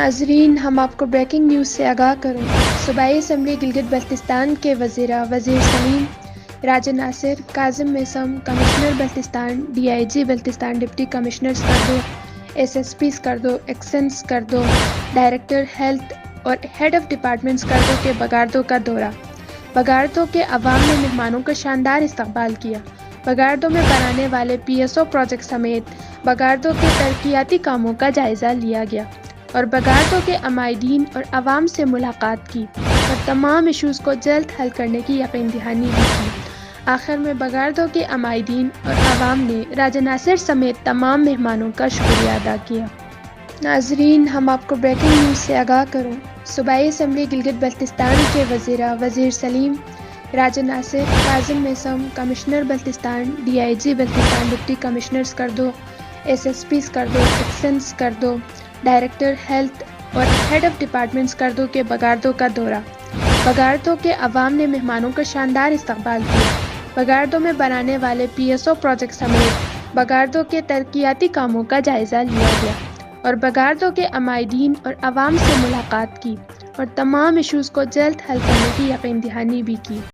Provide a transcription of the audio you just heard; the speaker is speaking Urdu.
ناظرین، ہم آپ کو بریکنگ نیوز سے آگاہ کریں۔ صوبائی اسمبلی گلگت بلتستان کے وزیر Salim, Raja Nasir, Kazim Maisam, commissioner Baltistan, DIG Baltistan, deputy commissioner Skardu, SSP Skardu, action Skardu, director health اور ہیڈ آف ڈپارٹمنٹ سکردو کے بگاردو کا دورہ۔ بگاردو کے عوام نے مہمانوں کا شاندار استقبال کیا۔ بگاردو میں بنانے والے PSO پروجیکٹ سمیت بگاردو کے ترقیاتی کاموں کا جائزہ لیا گیا اور بگاردو کے عمائدین اور عوام سے ملاقات کی اور تمام ایشوز کو جلد حل کرنے کی یقین دہانی بھی کی۔ آخر میں بگاردو کے عمائدین اور عوام نے راجہ ناصر سمیت تمام مہمانوں کا شکریہ ادا کیا۔ ناظرین، ہم آپ کو بریکنگ نیوز سے آگاہ کریں۔ صوبائی اسمبلی گلگت بلتستان کے وزیر Salim, Raja Nasir, Kazim Maisam, commissioner Baltistan, DIG Baltistan, deputy commissioner Skardu, SSP Skardu, action Skardu, director health اور ہیڈ آف ڈپارٹمنٹ سکردو کے بگاردو کا دورہ۔ بگاردو کے عوام نے مہمانوں کا شاندار استقبال کیا۔ بگاردو میں بنانے والے PSO پروجیکٹ سمیت بگاردو کے ترقیاتی کاموں کا جائزہ لیا گیا اور بگاردو کے عمائدین اور عوام سے ملاقات کی اور تمام ایشوز کو جلد حل کرنے کی یقین دہانی بھی کی۔